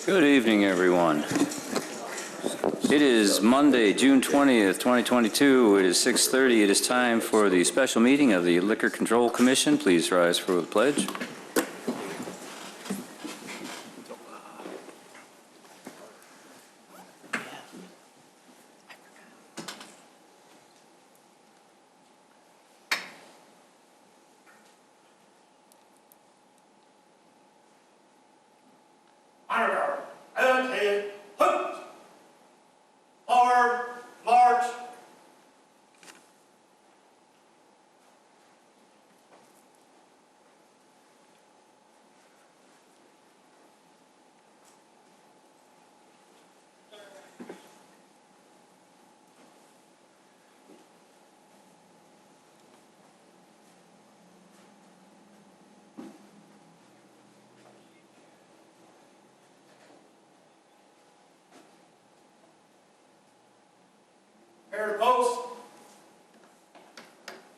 Good evening, everyone. It is Monday, June 20th, 2022. It is 6:30. It is time for the special meeting of the Liquor Control Commission. Please rise for the pledge. Prepare to post.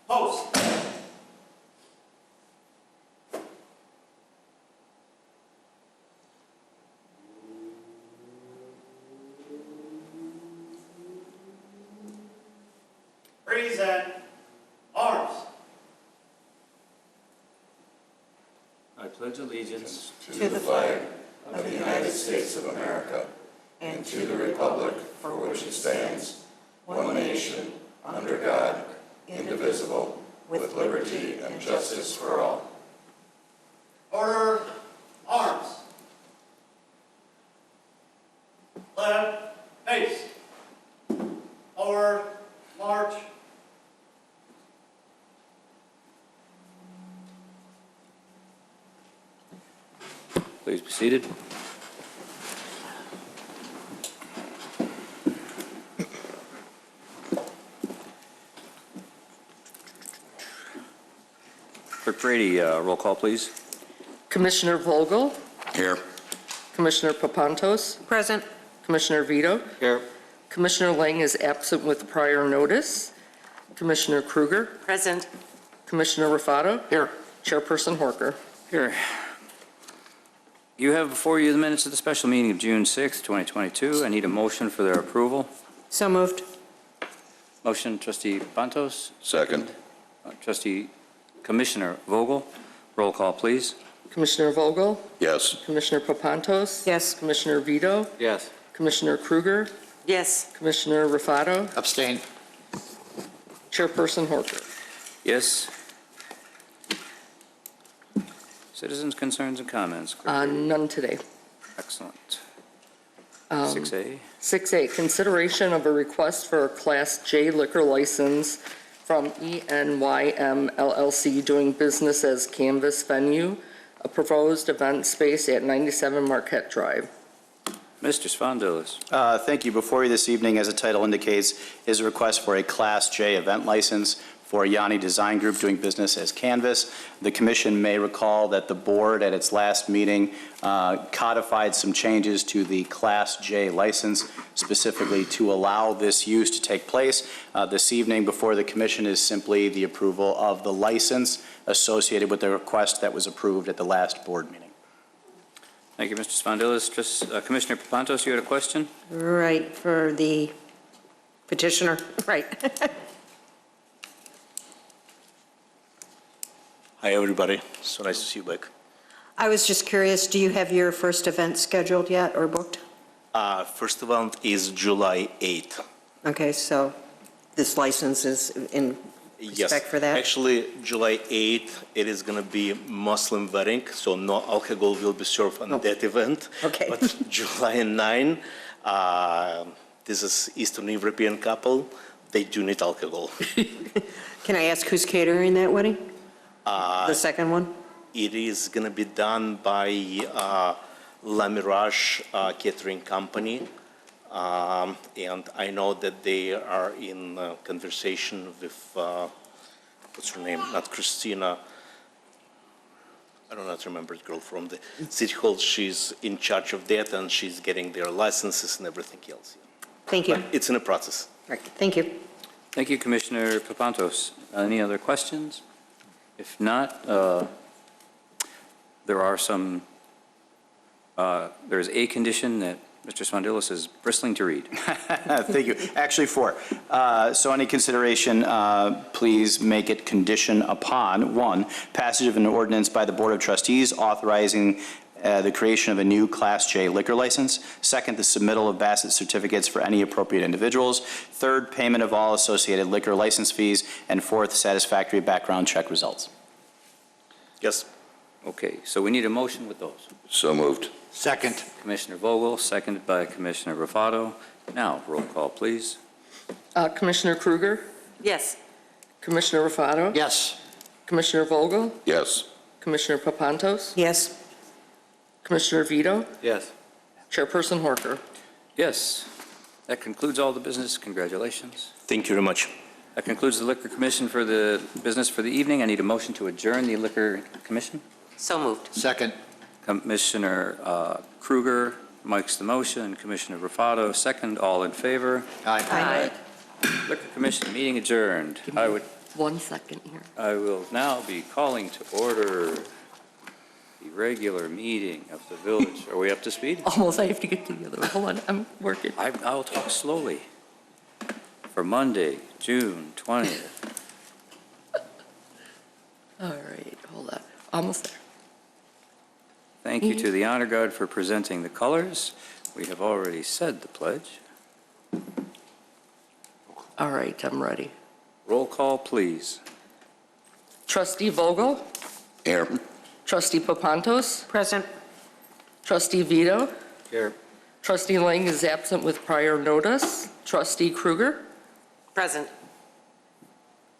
Post. Present. Arms. I pledge allegiance to the flag of the United States of America and to the republic for which it stands, one nation, under God, indivisible, with liberty and justice for all. Order. Arms. Left. Face. Forward. March. Please be seated. Clerk Brady, roll call, please. Commissioner Vogel? Here. Commissioner Papantos? Present. Commissioner Vito? Here. Commissioner Lang is absent with prior notice. Commissioner Kruger? Present. Commissioner Raffato? Here. Chairperson Horker? Here. You have before you the minutes of the special meeting of June 6th, 2022. I need a motion for their approval. So moved. Motion, Trustee Papantos. Second. Trustee Commissioner Vogel. Roll call, please. Commissioner Vogel? Yes. Commissioner Papantos? Yes. Commissioner Vito? Yes. Commissioner Kruger? Yes. Commissioner Raffato? Abstain. Chairperson Horker? Yes. Citizens' concerns and comments. Clerk Brady. None today. Excellent. 6A. 6A, consideration of a request for a Class J liquor license from ENYM LLC doing business as Canvas Venue, a proposed event space at 97 Marquardt Drive. Mr. Spondilis. Thank you. Before you this evening, as the title indicates, is a request for a Class J event license for Yanni Design Group doing business as Canvas. The Commission may recall that the board at its last meeting codified some changes to the Class J license, specifically to allow this use to take place. This evening before the Commission is simply the approval of the license associated with the request that was approved at the last board meeting. Thank you, Mr. Spondilis. Commissioner Papantos, you had a question? Right, for the petitioner. Right. Hi, everybody. So nice to see you back. I was just curious, do you have your first event scheduled yet or booked? First event is July 8th. Okay, so this license is in respect for that? Actually, July 8th, it is going to be Muslim wedding, so no alcohol will be served on that event. Okay. But July 9, this is Eastern European couple. They do need alcohol. Can I ask who's catering that wedding? The second one? It is going to be done by La Mirage Catering Company. And I know that they are in conversation with, what's her name? Not Christina. I don't know how to remember the girl from the City Hall. She's in charge of that, and she's getting their licenses and everything else. Thank you. But it's in a process. Right. Thank you. Thank you, Commissioner Papantos. Any other questions? If not, there are some There is a condition that Mr. Spondilis is bristling to read. Thank you. Actually, four. So any consideration, please make it condition upon, one, passage of an ordinance by the Board of Trustees authorizing the creation of a new Class J liquor license. Second, the submittal of Bassett certificates for any appropriate individuals. Third, payment of all associated liquor license fees. And fourth, satisfactory background check results. Yes. Okay, so we need a motion with those. So moved. Second. Commissioner Vogel, seconded by Commissioner Rufato. Now, roll call, please. Commissioner Kruger, Yes. Commissioner Rufato, Yes. Commissioner Vogel, Yes. Commissioner Papantos, Yes. Commissioner Vito, Yes. Chairperson Horker. Yes, that concludes all the business. Congratulations. Thank you very much. That concludes the Liquor Commission for the business for the evening. I need a motion to adjourn the Liquor Commission. So moved. Second. Commissioner Kruger makes the motion, Commissioner Rufato, second. All in favor? Aye. Liquor Commission, meeting adjourned. I 1 second here. will now be calling to order the regular meeting of the village. Are we up to speed? Almost, I have to get to the other one. Hold on, I'm working. I'll talk slowly. For Monday, June 20th. All right, hold on. Almost there. Thank you to the Honor Guard for presenting the colors. We have already said the pledge. All right, I'm ready. Roll call, please. Trustee Vogel, Here. Trustee Papantos, Present. Trustee Vito, Here. Trustee Lang is absent with prior notice. Trustee Kruger, Present.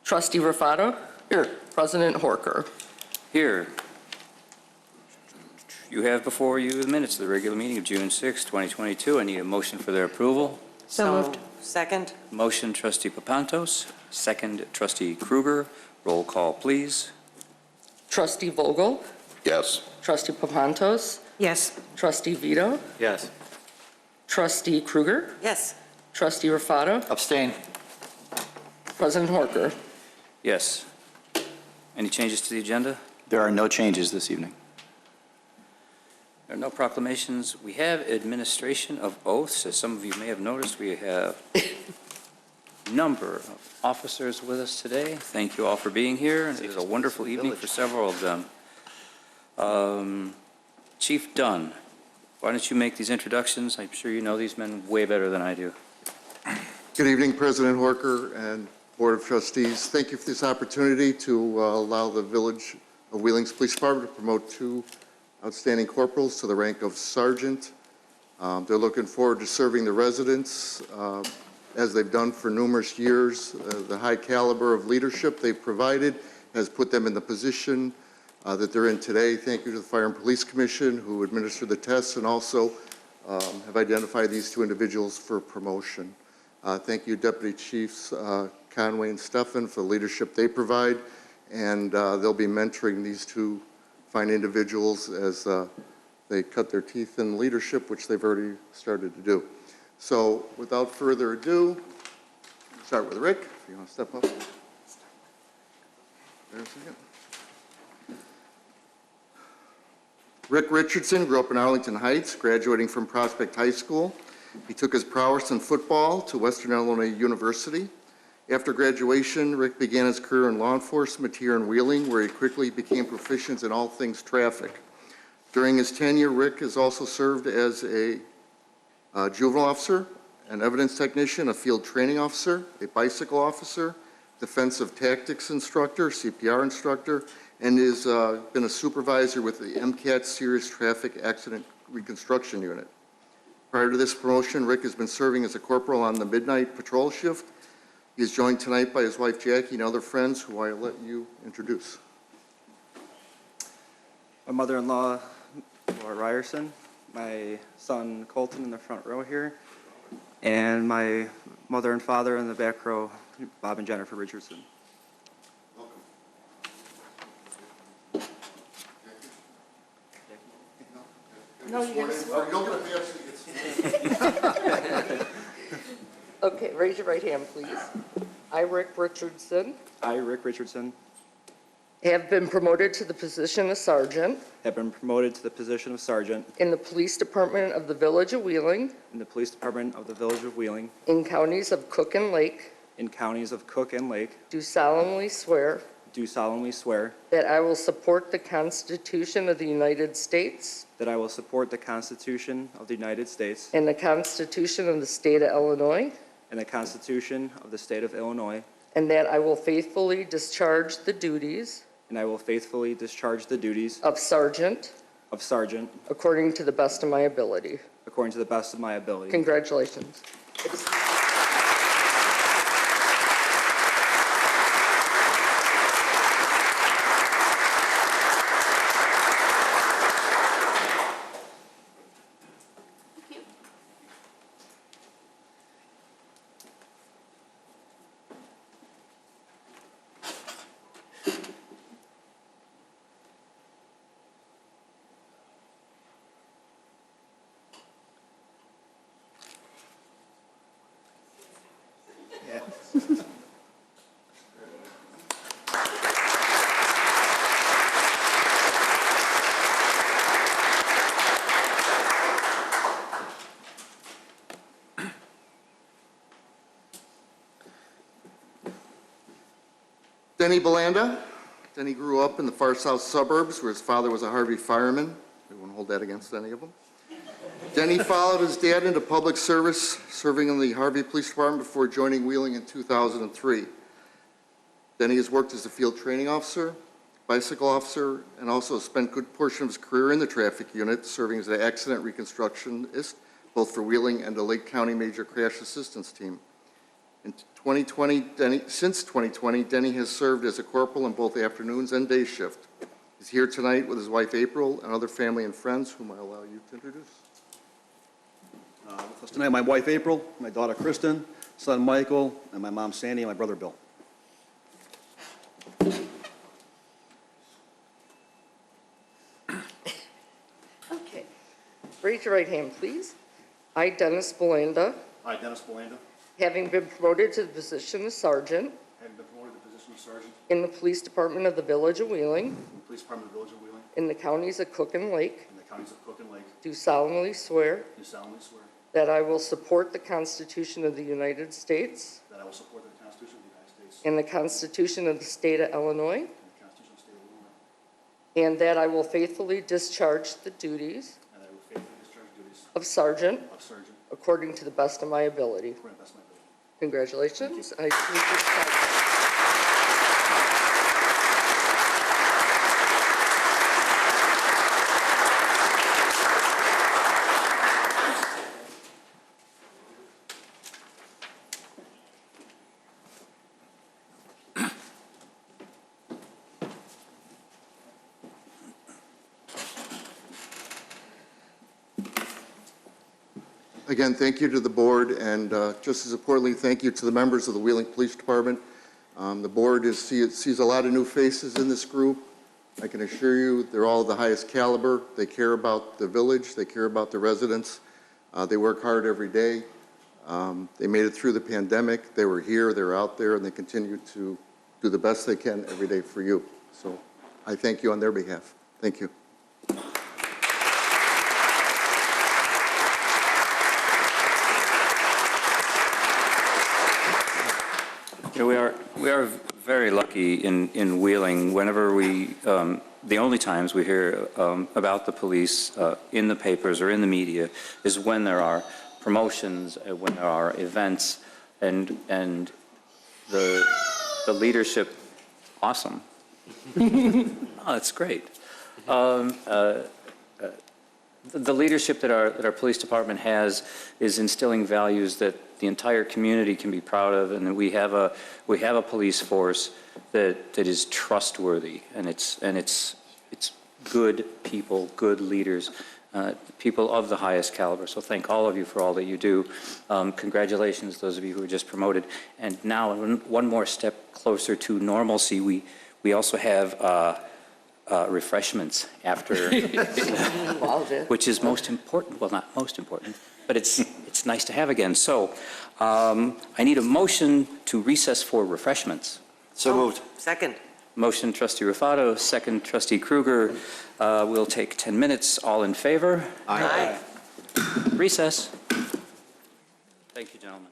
Trustee Rufato, here. President Horker. Here. You have before you the minutes of the regular meeting of June 6, 2022. I need a motion for their approval. So moved. Second. Motion, Trustee Papantos. Second, Trustee Kruger. Roll call, please. Trustee Vogel, Yes. Trustee Papantos, Yes. Trustee Vito, Yes. Trustee Kruger, Yes. Trustee Rufato, Abstain. President Horker. Yes. Any changes to the agenda? There are no changes this evening. There are no proclamations. We have administration of oaths. As some of you may have noticed, we have a number of officers with us today. Thank you all for being here, and it is a wonderful evening for several of them. Chief Dunn, why don't you make these introductions? I'm sure you know these men way better than I do. Good evening, President Horker and Board of Trustees. Thank you for this opportunity to allow the Village of Wheeling's Police Department to promote 2 outstanding corporals to the rank of sergeant. They're looking forward to serving the residents as they've done for numerous years. The high caliber of leadership they've provided has put them in the position that they're in today. Thank you to the Fire and Police Commission who administered the tests and also have identified these 2 individuals for promotion. Thank you, Deputy Chiefs Conway and Steffen, for the leadership they provide, and they'll be mentoring these 2 fine individuals as they cut their teeth in leadership, which they've already started to do. So without further ado, start with Rick, if you want to step up. There's a second. Rick Richardson grew up in Arlington Heights, graduating from Prospect High School. He took his prowess in football to Western Illinois University. After graduation, Rick began his career in law enforcement here in Wheeling, where he quickly became proficient in all things traffic. During his tenure, Rick has also served as a juvenile officer, an evidence technician, a field training officer, a bicycle officer, defensive tactics instructor, CPR instructor, and has been a supervisor with the MCAT Serious Traffic Accident Reconstruction Unit. Prior to this promotion, Rick has been serving as a corporal on the midnight patrol shift. He is joined tonight by his wife Jackie and other friends who I'll let you introduce. My mother-in-law, Laura Ryerson, my son Colton in the front row here, and my mother and father in the back row, Bob and Jennifer Richardson. Welcome. No, you gotta Oh, you'll get a pass so you get Okay, raise your right hand, please. I, Rick Richardson, I, Rick Richardson, have been promoted to the position of sergeant have been promoted to the position of sergeant in the Police Department of the Village of Wheeling in the Police Department of the Village of Wheeling in counties of Cook and Lake, in counties of Cook and Lake, do solemnly swear do solemnly swear that I will support the Constitution of the United States that I will support the Constitution of the United States and the Constitution of the State of Illinois, and the Constitution of the State of Illinois, and that I will faithfully discharge the duties and I will faithfully discharge the duties of sergeant of sergeant according to the best of my ability. according to the best of my ability. Congratulations. Denny Bulanda. Denny grew up in the far south suburbs where his father was a Harvey fireman. We won't hold that against any of them. Denny followed his dad into public service, serving in the Harvey Police Department before joining Wheeling in 2003. Denny has worked as a field training officer, bicycle officer, and also spent a good portion of his career in the traffic unit, serving as an accident reconstructionist, both for Wheeling and the Lake County Major Crash Assistance Team. Since 2020, Denny has served as a corporal in both afternoons and day shift. He's here tonight with his wife April and other family and friends whom I allow you to introduce. With us tonight, my wife April, my daughter Kristen, son Michael, and my mom Sandy, and my brother Bill. Okay. Raise your right hand, please. I, Dennis Bulanda, I, Dennis Bulanda, having been promoted to the position of sergeant having been promoted to the position of sergeant in the Police Department of the Village of Wheeling in the Police Department of the Village of Wheeling, in the counties of Cook and Lake, in the counties of Cook and Lake, do solemnly swear do solemnly swear that I will support the Constitution of the United States that I will support the Constitution of the United States and the Constitution of the State of Illinois, and the Constitution of the State of Illinois, and that I will faithfully discharge the duties and that I will faithfully discharge the duties of sergeant of sergeant according to the best of my ability. according to the best of my ability. Congratulations. I salute you, Sergeant. Again, thank you to the board, and just as importantly, thank you to the members of the Wheeling Police Department. The board sees a lot of new faces in this group. I can assure you, they're all the highest caliber. They care about the village. They care about the residents. They work hard every day. They made it through the pandemic. They were here, they're out there, and they continue to do the best they can every day for you. So I thank you on their behalf. Thank you. You know, we are very lucky in Wheeling. Whenever the only times we hear about the police in the papers or in the media is when there are promotions, when there are events, and the leadership, awesome. Oh, that's great. The leadership that our police department has is instilling values that the entire community can be proud of, and that we have a police force that is trustworthy, and it's good people, good leaders, people of the highest caliber. So thank all of you for all that you do. Congratulations, those of you who were just promoted. And now one more step closer to normalcy. We also have refreshments after, which is most important. Well, not most important, but it's nice to have again. So I need a motion to recess for refreshments. So moved. Second. Motion, trustee Rufato, second, trustee Kruger. We'll take 10 minutes. All in favor? Aye. Recess. Thank you, gentlemen.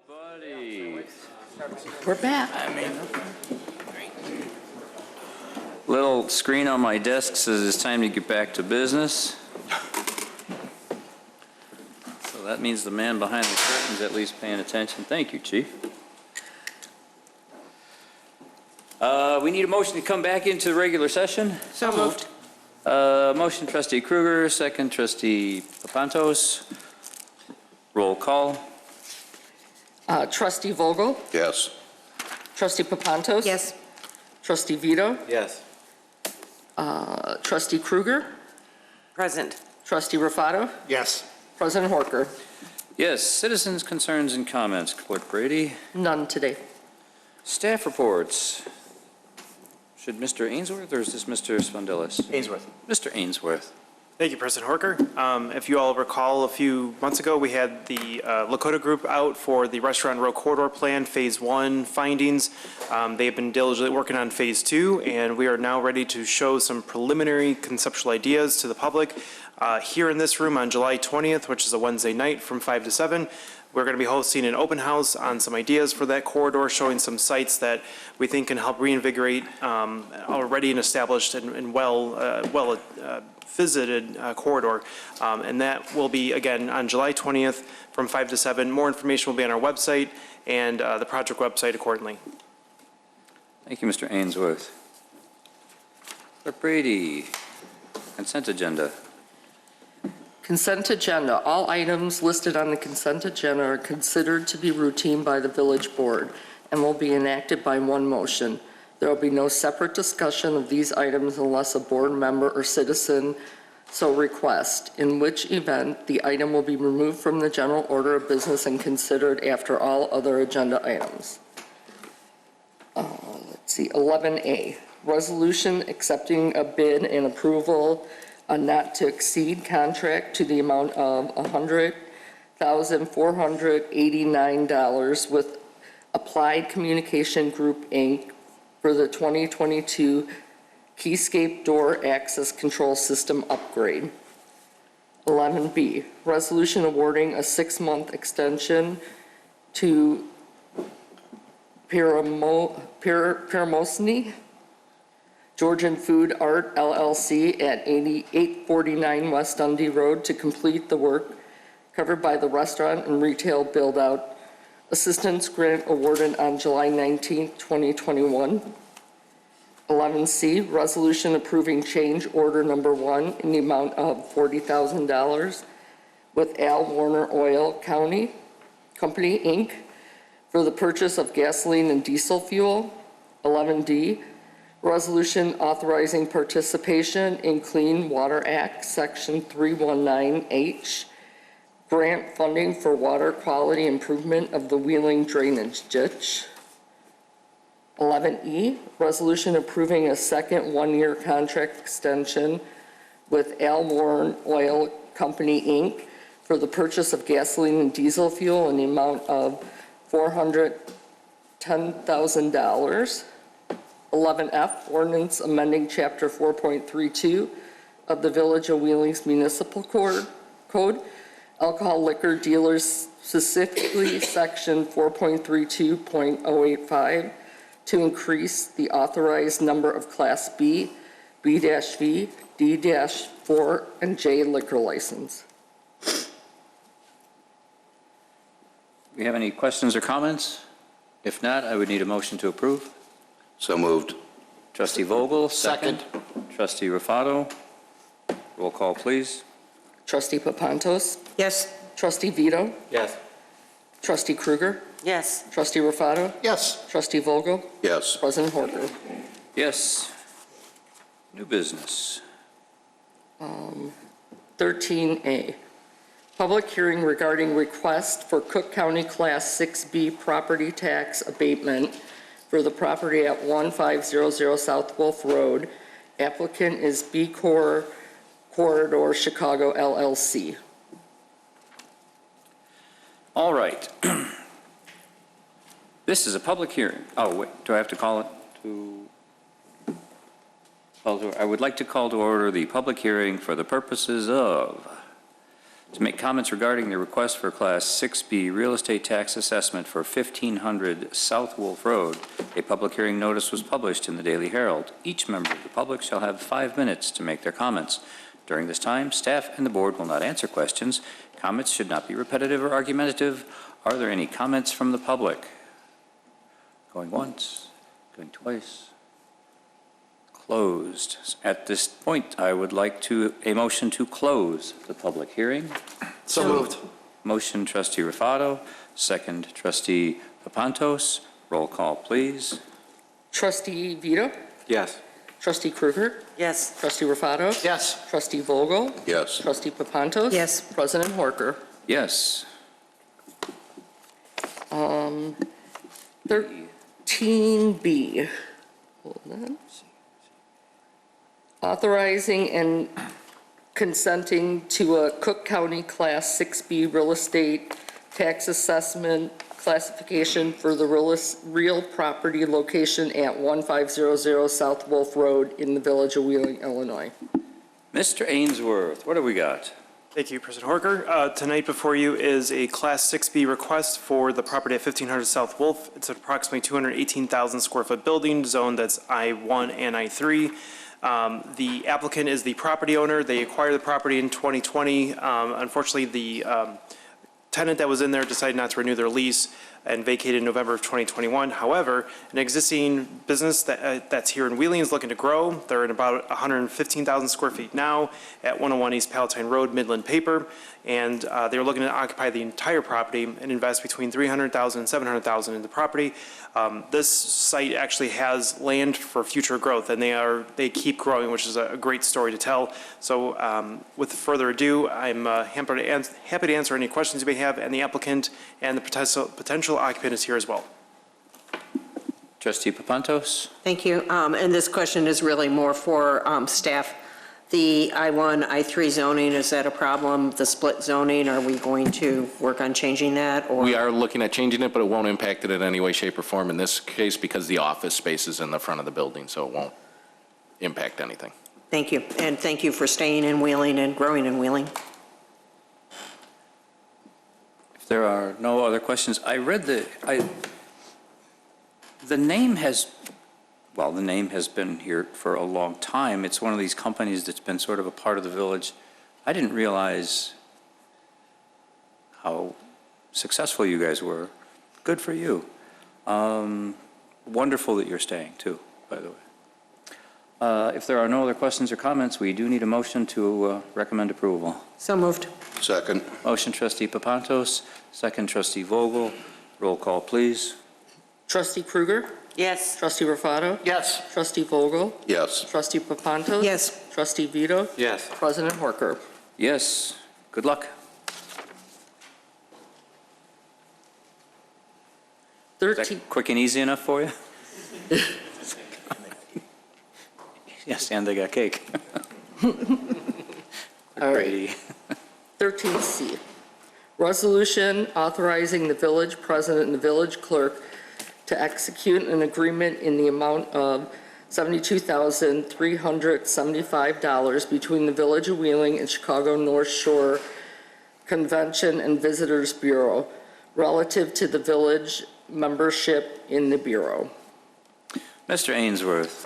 Buddy. We're back. Little screen on my desk says it's time to get back to business. So that means the man behind the curtain's at least paying attention. Thank you, Chief. We need a motion to come back into regular session. So moved. Motion trustee Kruger, second trustee Papantos. Roll call. Trustee Vogel? Yes. Trustee Papantos? Yes. Trustee Vito? Yes. Trustee Kruger? Present. Trustee Rufato? Yes. President Horker? Yes, citizens' concerns and comments. Clerk Brady. None today. Staff reports. Should Mr. Ainsworth or is this Mr. Spondelis? Ainsworth. Mr. Ainsworth. Thank you, President Horker. If you all recall, a few months ago, we had the Lakota Group out for the Restaurant Row Corridor Plan Phase 1 findings. They have been diligently working on Phase 2, and we are now ready to show some preliminary conceptual ideas to the public. Here in this room on July 20th, which is a Wednesday night from 5 to 7, we're going to be hosting an open house on some ideas for that corridor, showing some sites that we think can help reinvigorate already an established and well visited corridor. And that will be, again, on July 20th from 5 to 7. More information will be on our website and the project website accordingly. Thank you, Mr. Ainsworth. Clerk Brady, consent agenda. Consent agenda. All items listed on the consent agenda are considered to be routine by the village board and will be enacted by one motion. There will be no separate discussion of these items unless a board member or citizen so requests, in which event the item will be removed from the general order of business and considered after all other agenda items. Let's see, 11A, resolution accepting a bid and approval a not-to-exceed contract to the amount of $100,489 with Applied Communication Group, Inc. for the 2022 Keyscape Door Access Control System upgrade. 11B, resolution awarding a 6-month extension to Paramosny Georgian Food Art LLC at 8849 West Dundee Road to complete the work covered by the restaurant and retail build-out assistance grant awarded on July 19, 2021. 11C, resolution approving change order number 1 in the amount of $40,000 with Al Warner Oil Company, Inc. for the purchase of gasoline and diesel fuel. 11D, resolution authorizing participation in Clean Water Act, Section 319H, grant funding for water quality improvement of the Wheeling drainage ditch. 11E, resolution approving a second one-year contract extension with Al Warren Oil Company, Inc. for the purchase of gasoline and diesel fuel in the amount of $410,000. 11F, ordinance amending Chapter 4.32 of the Village of Wheeling's Municipal Code, alcohol liquor dealers, specifically Section 4.32.085, to increase the authorized number of Class B, B-V, D-4, and J liquor license. Do we have any questions or comments? If not, I would need a motion to approve. So moved. Trustee Vogel, second. Trustee Rufato. Roll call, please. Trustee Papantos? Yes. Trustee Vito? Yes. Trustee Kruger? Yes. Trustee Rufato? Yes. Trustee Vogel? Yes. President Horker? Yes. New business. 13A, public hearing regarding request for Cook County Class 6B property tax abatement for the property at 1500 South Wolf Road. Applicant is BCORE Corridor Chicago LLC. All right. This is a public hearing. Oh, wait, do I have to call it to? I would like to call to order the public hearing for the purposes of to make comments regarding the request for Class 6B real estate tax assessment for 1500 South Wolf Road. A public hearing notice was published in the Daily Herald. Each member of the public shall have 5 minutes to make their comments. During this time, staff and the board will not answer questions. Comments should not be repetitive or argumentative. Are there any comments from the public? Going once, going twice. Closed. At this point, I would like a motion to close the public hearing. So moved. Motion, Trustee Rufato. Second, Trustee Papantos. Roll call, please. Trustee Vito? Yes. Trustee Krueger? Yes. Trustee Rufato? Yes. Trustee Vogel? Yes. Trustee Papantos? Yes. President Horker? Yes. 13B. Hold on. Authorizing and consenting to a Cook County Class 6B real estate tax assessment classification for the real property location at 1500 South Wolf Road in the Village of Wheeling, Illinois. Mr. Ainsworth, what do we got? Thank you, President Horker. Tonight before you is a Class 6B request for the property at 1500 South Wolf. It's an approximately 218,000 square foot building zone that's I-1 and I-3. The applicant is the property owner. They acquired the property in 2020. Unfortunately, the tenant that was in there decided not to renew their lease and vacated in November of 2021. However, an existing business that's here in Wheeling is looking to grow. They're in about 115,000 square feet now at 101 East Palatine Road, Midland Paper. And they're looking to occupy the entire property and invest between $300,000 and $700,000 in the property. This site actually has land for future growth, and they keep growing, which is a great story to tell. So with further ado, I'm happy to answer any questions you may have, and the applicant and the potential occupant is here as well. Trustee Papantos? Thank you. And this question is really more for staff. The I-1, I-3 zoning, is that a problem? The split zoning, are we going to work on changing that? Or? We are looking at changing it, but it won't impact it in any way, shape, or form in this case because the office space is in the front of the building, so it won't impact anything. Thank you. And thank you for staying in Wheeling and growing in Wheeling. If there are no other questions, I read the name has been here for a long time. It's one of these companies that's been sort of a part of the village. I didn't realize how successful you guys were. Good for you. Wonderful that you're staying too, by the way. If there are no other questions or comments, we do need a motion to recommend approval. So moved. Second. Motion, Trustee Papantos. Second, Trustee Vogel. Roll call, please. Trustee Krueger? Yes. Trustee Rufato? Yes. Trustee Vogel? Yes. Trustee Papantos? Yes. Trustee Vito? Yes. President Horker? Yes. Good luck. 13. Is that quick and easy enough for you? Yes, and they got cake. Grady. 13C, resolution authorizing the village president and the village clerk to execute an agreement in the amount of $72,375 between the Village of Wheeling and Chicago North Shore Convention and Visitors Bureau relative to the village membership in the Bureau. Mr. Ainsworth.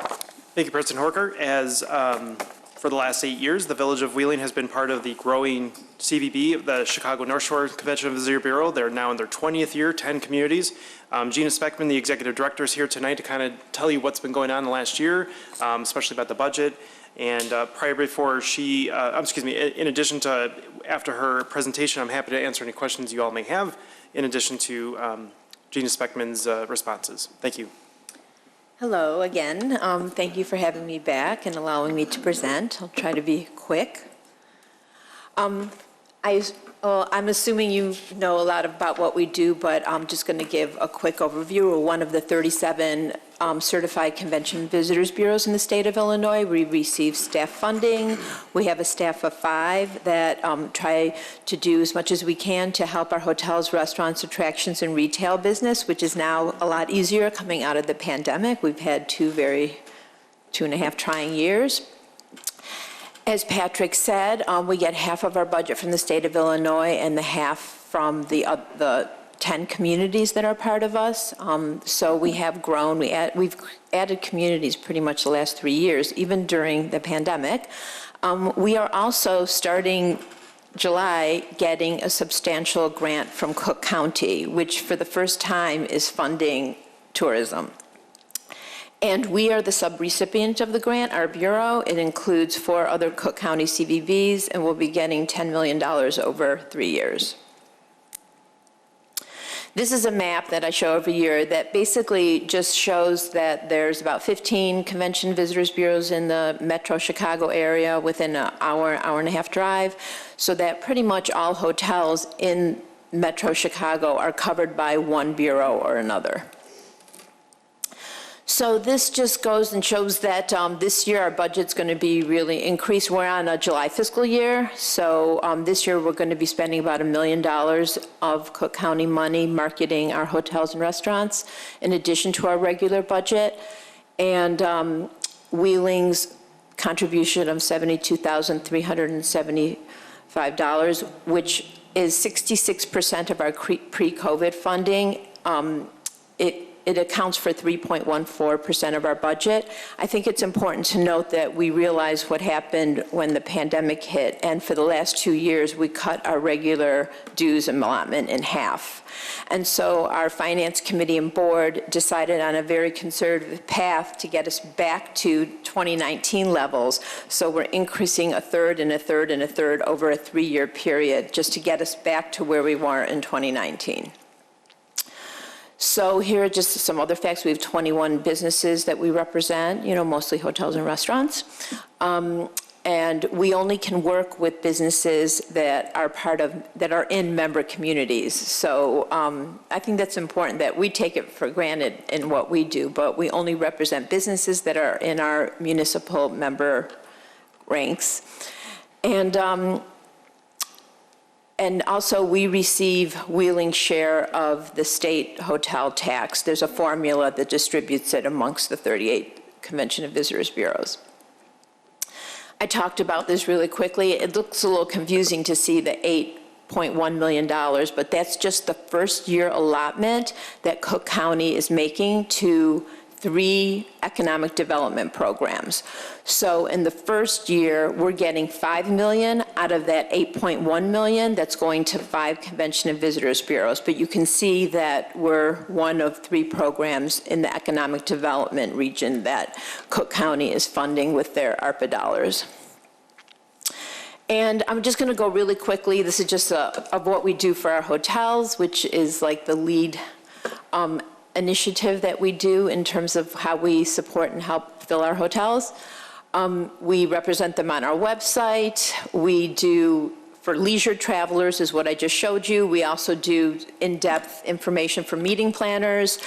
Thank you, President Horker. As for the last 8 years, the Village of Wheeling has been part of the growing CVB, the Chicago North Shore Convention and Visitor Bureau. They're now in their 20th year, 10 communities. Gina Speckman, the executive director, is here tonight to kind of tell you what's been going on in the last year, especially about the budget. And prior before she, in addition to, after her presentation, I'm happy to answer any questions you all may have, in addition to Gina Speckman's responses. Thank you. Hello again. Thank you for having me back and allowing me to present. I'll try to be quick. I'm assuming you know a lot about what we do, but I'm just going to give a quick overview. We're one of the 37 certified convention visitors bureaus in the state of Illinois. We receive staff funding. We have a staff of 5 that try to do as much as we can to help our hotels, restaurants, attractions, and retail business, which is now a lot easier coming out of the pandemic. We've had 2.5 trying years. As Patrick said, we get half of our budget from the state of Illinois and the half from the 10 communities that are part of us. So we have grown. We've added communities pretty much the last 3 years, even during the pandemic. We are also starting July getting a substantial grant from Cook County, which for the first time is funding tourism. And we are the subrecipient of the grant, our bureau. It includes 4 other Cook County CVVs, and we'll be getting $10 million over 3 years. This is a map that I show every year that basically just shows that there's about 15 convention visitors bureaus in the Metro Chicago area within an hour and a half drive, so that pretty much all hotels in Metro Chicago are covered by one bureau or another. So this just goes and shows that this year our budget's going to be really increased. We're on a July fiscal year, so this year we're going to be spending about $1 million of Cook County money marketing our hotels and restaurants in addition to our regular budget. And Wheeling's contribution of $72,375, which is 66% of our pre-COVID funding. It accounts for 3.14% of our budget. I think it's important to note that we realize what happened when the pandemic hit, and for the last 2 years, we cut our regular dues and allotment in half. And so our finance committee and board decided on a very conservative path to get us back to 2019 levels. So we're increasing a third and a third and a third over a 3-year period just to get us back to where we were in 2019. So here are just some other facts. We have 21 businesses that we represent, mostly hotels and restaurants. And we only can work with businesses that are in member communities. So I think that's important that we take it for granted in what we do, but we only represent businesses that are in our municipal member ranks. And also, we receive Wheeling's share of the state hotel tax. There's a formula that distributes it amongst the 38 Convention and Visitors Bureaus. I talked about this really quickly. It looks a little confusing to see the $8.1 million, but that's just the first year allotment that Cook County is making to 3 economic development programs. So in the first year, we're getting $5 million out of that $8.1 million that's going to 5 convention and visitors bureaus. But you can see that we're one of 3 programs in the economic development region that Cook County is funding with their ARPA dollars. And I'm just going to go really quickly. This is just of what we do for our hotels, which is like the lead initiative that we do in terms of how we support and help fill our hotels. We represent them on our website. We do, for leisure travelers, is what I just showed you. We also do in-depth information for meeting planners.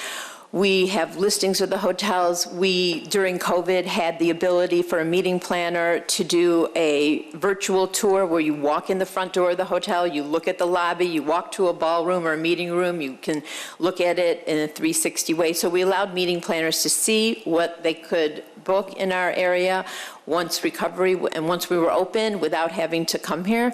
We have listings of the hotels. We, during COVID, had the ability for a meeting planner to do a virtual tour where you walk in the front door of the hotel, you look at the lobby, you walk to a ballroom or a meeting room, you can look at it in a 360 way. So we allowed meeting planners to see what they could book in our area once we were open without having to come here.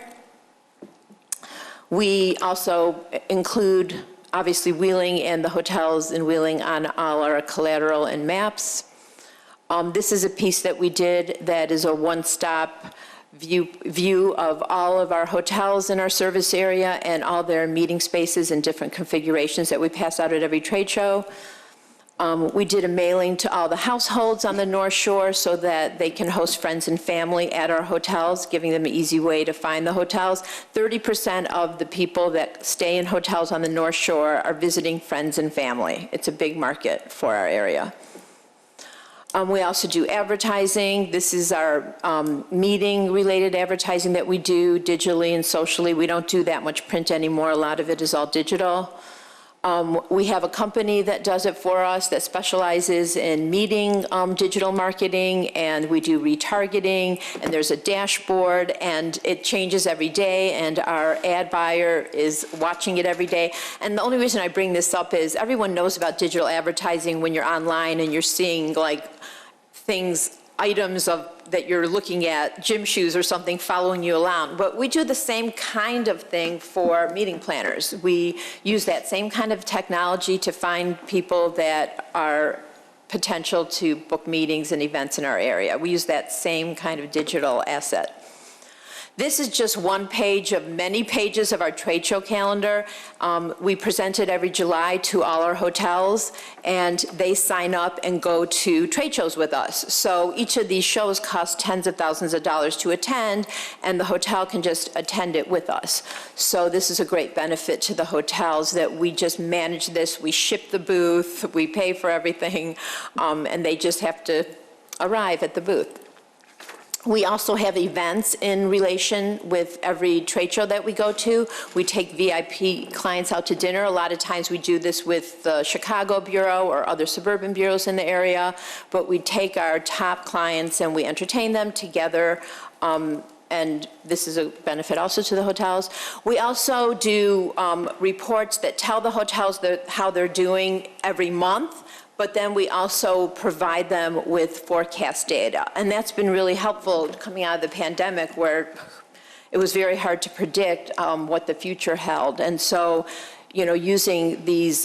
We also include obviously Wheeling and the hotels in Wheeling on all our collateral and maps. This is a piece that we did that is a one-stop view of all of our hotels in our service area and all their meeting spaces and different configurations that we pass out at every trade show. We did a mailing to all the households on the North Shore so that they can host friends and family at our hotels, giving them an easy way to find the hotels. 30% of the people that stay in hotels on the North Shore are visiting friends and family. It's a big market for our area. We also do advertising. This is our meeting-related advertising that we do digitally and socially. We don't do that much print anymore. A lot of it is all digital. We have a company that does it for us that specializes in meeting digital marketing, and we do retargeting, and there's a dashboard, and it changes every day, and our ad buyer is watching it every day. And the only reason I bring this up is everyone knows about digital advertising when you're online and you're seeing like things, items of that you're looking at gym shoes or something following you around. But we do the same kind of thing for meeting planners. We use that same kind of technology to find people that are potential to book meetings and events in our area. We use that same kind of digital asset. This is just one page of many pages of our trade show calendar. We present it every July to all our hotels, and they sign up and go to trade shows with us. So each of these shows costs tens of thousands of dollars to attend, and the hotel can just attend it with us. So this is a great benefit to the hotels that we just manage this. We ship the booth, we pay for everything, and they just have to arrive at the booth. We also have events in relation with every trade show that we go to. We take VIP clients out to dinner. A lot of times we do this with the Chicago Bureau or other suburban bureaus in the area, but we take our top clients and we entertain them together, and this is a benefit also to the hotels. We also do reports that tell the hotels how they're doing every month, but then we also provide them with forecast data. And that's been really helpful coming out of the pandemic, where it was very hard to predict what the future held. And so, you know, using these,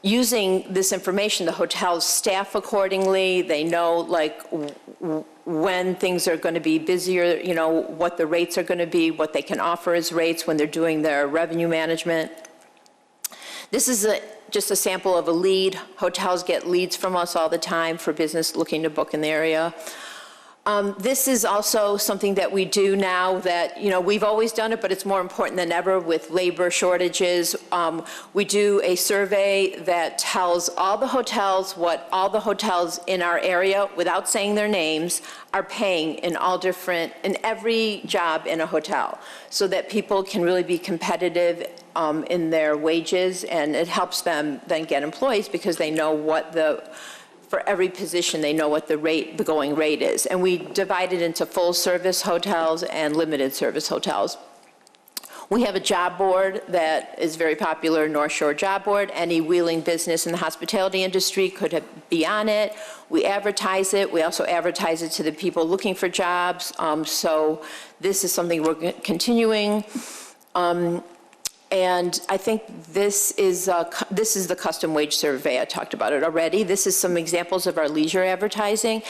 using this information, the hotels staff accordingly. They know like when things are going to be busier, you know, what the rates are going to be, what they can offer as rates when they're doing their revenue management. This is just a sample of a lead. Hotels get leads from us all the time for business looking to book in the area. This is also something that we do now that, you know, we've always done it, but it's more important than ever with labor shortages. We do a survey that tells all the hotels what all the hotels in our area, without saying their names, are paying in every job in a hotel, so that people can really be competitive in their wages, and it helps them then get employees because they know what for every position, they know what the going rate is. And we divide it into full service hotels and limited service hotels. We have a job board that is very popular, North Shore Job Board. Any wheeling business in the hospitality industry could be on it. We advertise it. We also advertise it to the people looking for jobs. So this is something we're continuing. And I think this is the custom wage survey. I talked about it already. This is some examples of our leisure advertising.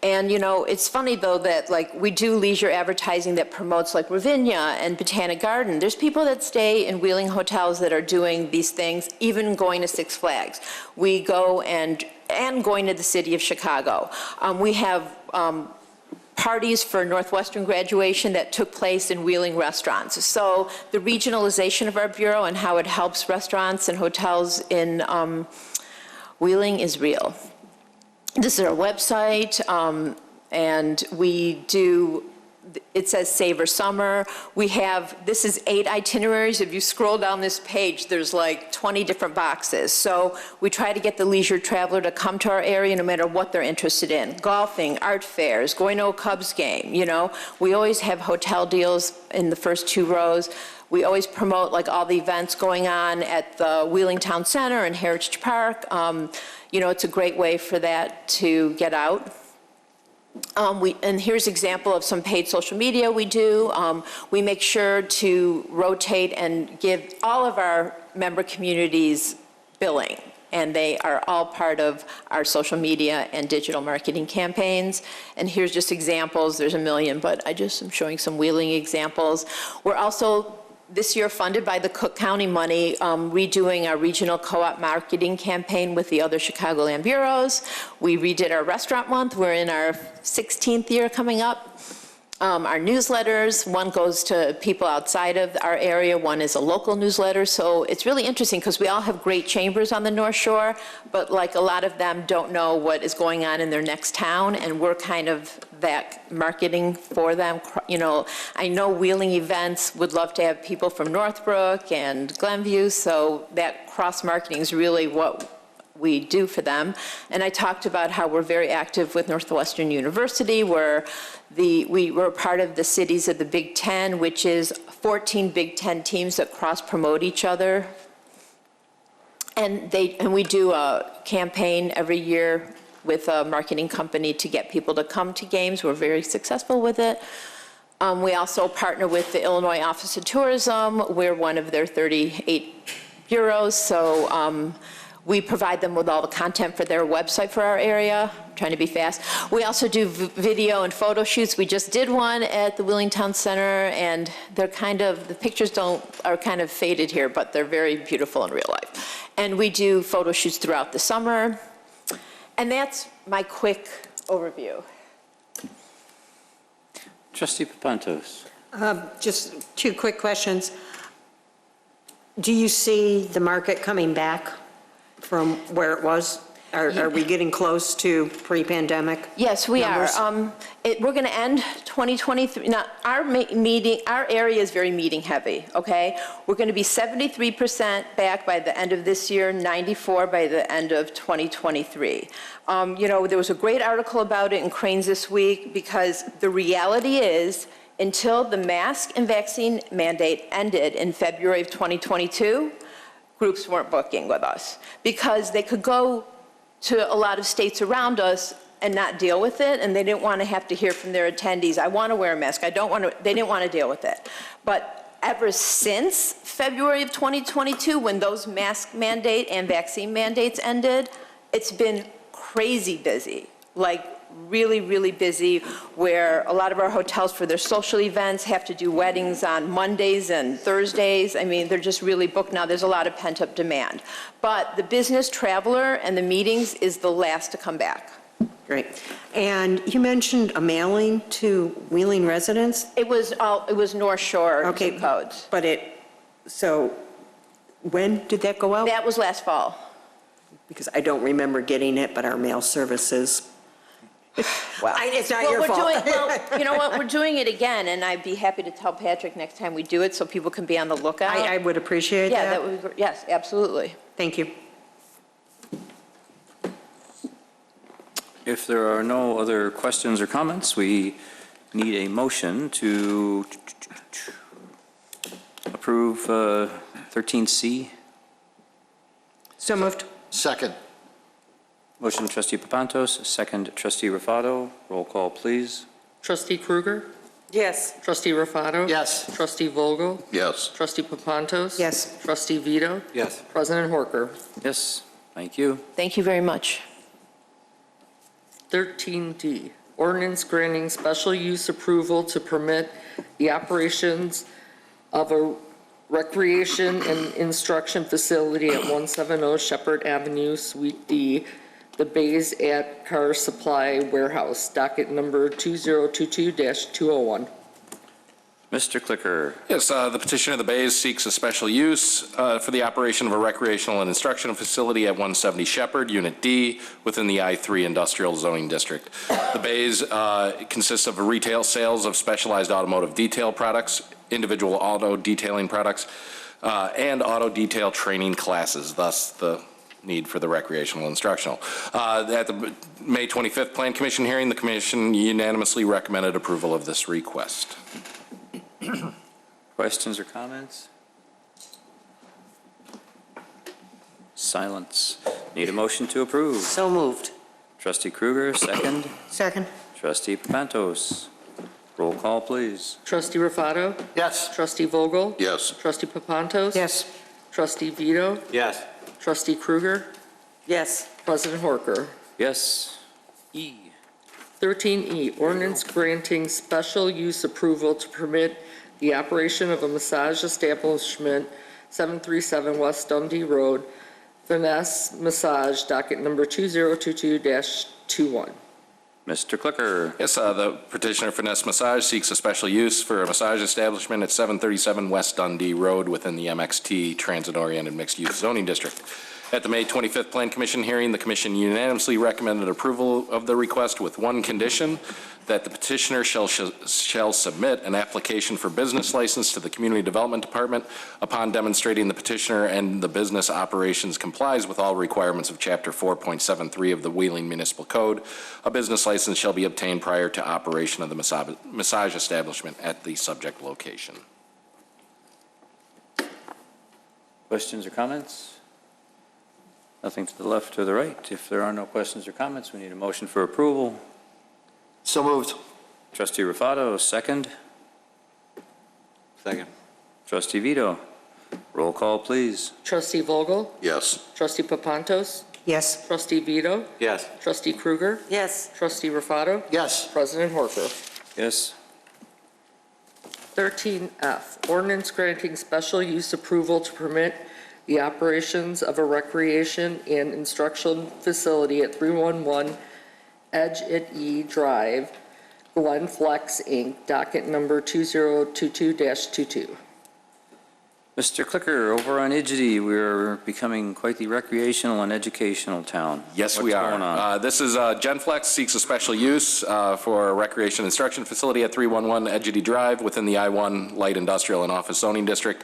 And, you know, it's funny, though, that, like, we do leisure advertising that promotes, like, Ravinia and Botanic Garden. There's people that stay in wheeling hotels that are doing these things, even going to Six Flags. We go and going to the city of Chicago. We have parties for Northwestern graduation that took place in Wheeling restaurants. So the regionalization of our bureau and how it helps restaurants and hotels in Wheeling is real. This is our website, and we do, it says Savor Summer. We have, this is 8 itineraries. If you scroll down this page, there's like 20 different boxes. So we try to get the leisure traveler to come to our area no matter what they're interested in. Golfing, art fairs, going to a Cubs game, you know. We always have hotel deals in the first 2 rows. We always promote like all the events going on at the Wheeling Town Center and Heritage Park. You know, it's a great way for that to get out. And here's an example of some paid social media we do. We make sure to rotate and give all of our member communities billing, and they are all part of our social media and digital marketing campaigns. And here's just examples. There's a million, but I'm showing some wheeling examples. We're also this year funded by the Cook County money, redoing our regional co-op marketing campaign with the other Chicagoland bureaus. We redid our restaurant month. We're in our 16th year coming up. Our newsletters, one goes to people outside of our area, one is a local newsletter. So it's really interesting because we all have great chambers on the North Shore, but like a lot of them don't know what is going on in their next town, and we're kind of that marketing for them. You know, I know Wheeling Events would love to have people from Northbrook and Glenview, so that cross-marketing is really what we do for them. And I talked about how we're very active with Northwestern University, where we were part of the cities of the Big Ten, which is 14 Big Ten teams that cross-promote each other. And we do a campaign every year with a marketing company to get people to come to games. We're very successful with it. We also partner with the Illinois Office of Tourism. We're one of their 38 bureaus, so we provide them with all the content for their website for our area. I'm trying to be fast. We also do video and photo shoots. We just did one at the Wheeling Town Center, and they're kind of, the pictures are kind of faded here, but they're very beautiful in real life. And we do photo shoots throughout the summer. And that's my quick overview. Trustee Papantos. Just two quick questions. Do you see the market coming back from where it was? Are we getting close to pre-pandemic? Yes, we numbers? are. We're going to end 2023. Now, our area is very meeting heavy, okay? We're going to be 73% back by the end of this year, 94% by the end of 2023. You know, there was a great article about it in Cranes this week, because the reality is, until the mask and vaccine mandate ended in February of 2022, groups weren't booking with us, because they could go to a lot of states around us and not deal with it, and they didn't want to have to hear from their attendees, I want to wear a mask, I don't want to, they didn't want to deal with it. But ever since February of 2022, when those mask mandate and vaccine mandates ended, it's been crazy busy, like really, really busy, where a lot of our hotels for their social events have to do weddings on Mondays and Thursdays. I mean, they're just really booked now. There's a lot of pent-up demand. But the business traveler and the meetings is the last to come back. Great. And you mentioned a mailing to Wheeling residents? It was North Shore zip codes. But so when did that go out? That was last fall. Because I don't remember getting it, but our mail services. Well, it's not your fault. Well, you know what, we're doing it again, and I'd be happy to tell Patrick next time we do it, so people can be on the lookout. I would appreciate that. Yeah, that would be great. Yes, absolutely. Thank you. If there are no other questions or comments, we need a motion to approve 13C. So moved. Second. Motion trustee Papantos, second trustee Rufato. Roll call, please. Trustee Kruger? Yes. Trustee Rufato? Yes. Trustee Vogel? Yes. Trustee Papantos? Yes. Trustee Vito? Yes. President Horker? Yes, thank you. Thank you very much. 13D, ordinance granting special use approval to permit the operations of a recreation and instruction facility at 170 Shepard Avenue, Suite D, the Bays at Car Supply Warehouse, docket number 2022-201. Mr. Clicker. Yes, the petitioner of the Bays seeks a special use for the operation of a recreational and instructional facility at 170 Shepard, Unit D, within the I-3 Industrial Zoning District. The Bays consists of retail sales of specialized automotive detail products, individual auto detailing products, and auto detail training classes, thus the need for the recreational instructional. At the May 25th Plan Commission hearing, the Commission unanimously recommended approval of this request. Questions or comments? Silence. Need a motion to approve. So moved. Trustee Kruger, second. Second. Trustee Papantos. Roll call, please. Trustee Rufato? Yes. Trustee Vogel? Yes. Trustee Papantos? Yes. Trustee Vito? Yes. Trustee Kruger? Yes. President Horker? Yes. E. 13E, ordinance granting special use approval to permit the operation of a massage establishment, 737 West Dundee Road, Finesse Massage, docket number 2022-21. Mr. Clicker. Yes, the petitioner Finesse Massage seeks a special use for a massage establishment at 737 West Dundee Road within the MXT Transit-Oriented Mixed-Use Zoning District. At the May 25th Plan Commission hearing, the Commission unanimously recommended approval of the request with one condition, that the petitioner shall submit an application for business license to the Community Development Department upon demonstrating the petitioner and the business operations complies with all requirements of Chapter 4.73 of the Wheeling Municipal Code. A business license shall be obtained prior to operation of the massage establishment at the subject location. Questions or comments? Nothing to the left or the right. If there are no questions or comments, we need a motion for approval. So moved. Trustee Rufato, second. Second. Trustee Vito. Roll call, please. Trustee Vogel? Yes. Trustee Papantos? Yes. Trustee Vito? Yes. Trustee Kruger? Yes. Trustee Rufato? Yes. President Horker. Yes. 13F, ordinance granting special use approval to permit the operations of a recreation and instruction facility at 311 Egidi Drive, GennFlex, Inc., docket number 2022-22. Mr. Clicker, over on Egidi, we're becoming quite the recreational and educational town. Yes, What's we are. going on? This is GennFlex seeks a special use for a recreation instruction facility at 311 Egidi Drive within the I-1 Light Industrial and Office Zoning District.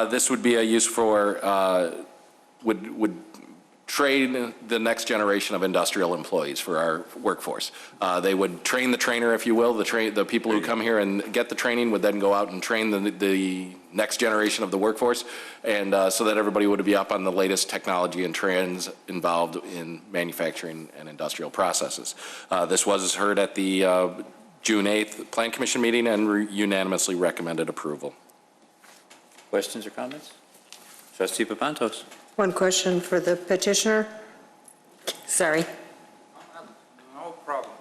This would be a use for, would train the next generation of industrial employees for our workforce. They would train the trainer, if you will. The people who come here and get the training would then go out and train the next generation of the workforce, and so that everybody would be up on the latest technology and trends involved in manufacturing and industrial processes. This was heard at the June 8th Plan Commission meeting and unanimously recommended approval. Questions or comments? Trustee Papantos. One question for the petitioner. Sorry. No problem.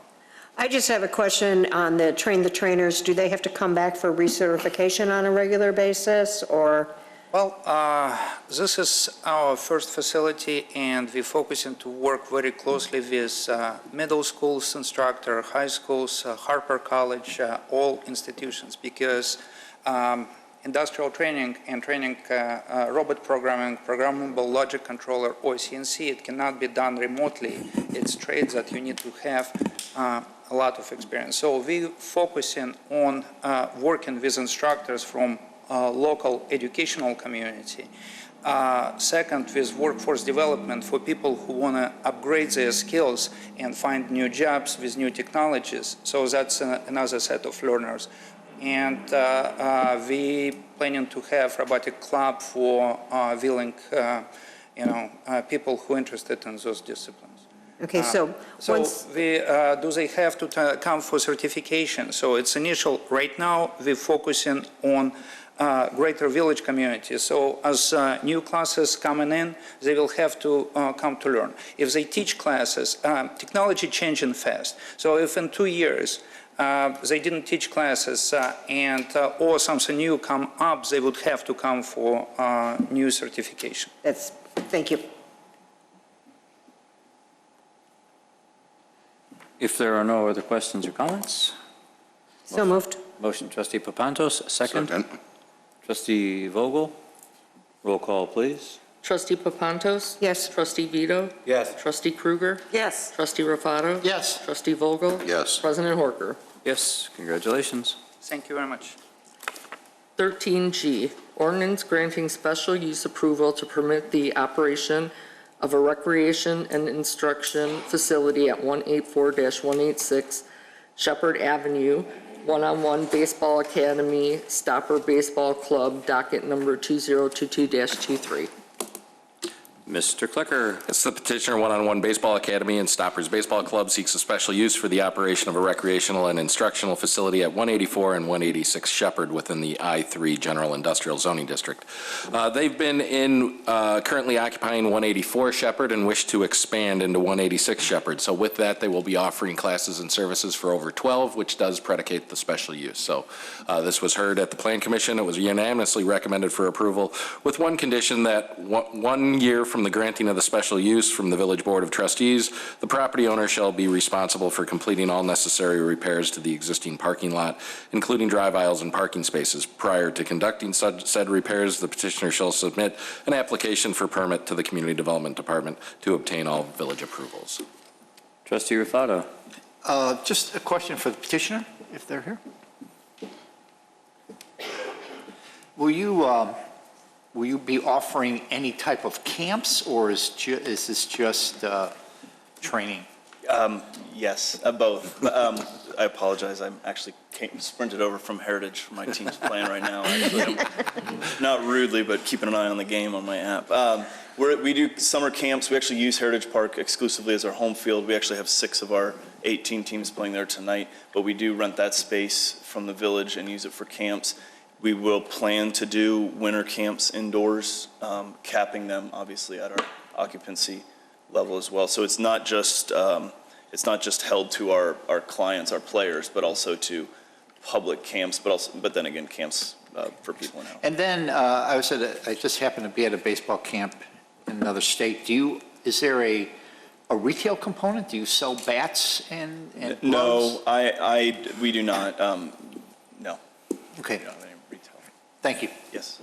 I just have a question on the train the trainers. Do they have to come back for recertification on a regular basis, or? Well, this is our first facility, and we're focusing to work very closely with middle schools instructor, high schools, Harper College, all institutions, because industrial training and training robot programming, programmable logic controller, or CNC, it cannot be done remotely. It's trades that you need to have a lot of experience. So we're focusing on working with instructors from local educational community. Second, with workforce development for people who want to upgrade their skills and find new jobs with new technologies. So that's another set of learners. And we planning to have robotic club for willing, people who are interested in those disciplines. Okay, so once. Do they have to come for certification? So it's initial. Right now, we're focusing on greater village community. So as new classes coming in, they will have to come to learn. If they teach classes, technology changing fast. So if in 2 years, they didn't teach classes or something new come up, they would have to come for new certification. Thank you. If there are no other questions or comments? So moved. Motion, Trustee Papantos, second. Trustee Vogel, roll call, please. Trustee Papantos? Yes. Trustee Vito? Yes. Trustee Kruger? Yes. Trustee Rufato? Yes. Trustee Vogel? Yes. President Horker. Yes, congratulations. Thank you very much. 13G, ordinance granting special use approval to permit the operation of a recreation and instruction facility at 184-186 Shepard Avenue, one-on-one baseball academy, Stopper Baseball Club, docket number 2022-23. Mr. Clicker. It's the petitioner One-on-One Baseball Academy and Stoppers Baseball Club seeks a special use for the operation of a recreational and instructional facility at 184 and 186 Shepard within the I-3 General Industrial Zoning District. They've been currently occupying 184 Shepard and wish to expand into 186 Shepard. So with that, they will be offering classes and services for over 12, which does predicate the special use. So this was heard at the Plan Commission. It was unanimously recommended for approval with one condition that 1 year from the granting of the special use from the Village Board of Trustees, the property owner shall be responsible for completing all necessary repairs to the existing parking lot, including drive aisles and parking spaces. Prior to conducting said repairs, the petitioner shall submit an application for permit to the Community Development Department to obtain all village approvals. Trustee Rufato. Just a question for the petitioner, if they're here. Will you be offering any type of camps, or is this just training? Yes, both. I apologize. I'm actually sprinted over from Heritage for my team's playing right now. Actually, not rudely, but keeping an eye on the game on my app. We do summer camps. We actually use Heritage Park exclusively as our home field. We actually have 6 of our 18 teams playing there tonight, but we do rent that space from the village and use it for camps. We will plan to do winter camps indoors, capping them obviously at our occupancy level as well. So it's not just held to our clients, our players, but also to public camps, but then again camps for people in house. And then I just happened to be at a baseball camp in another state. Is there a retail component? Do you sell bats and gloves? No, we do not. No. Okay. We don't have any retail. Thank you. Yes.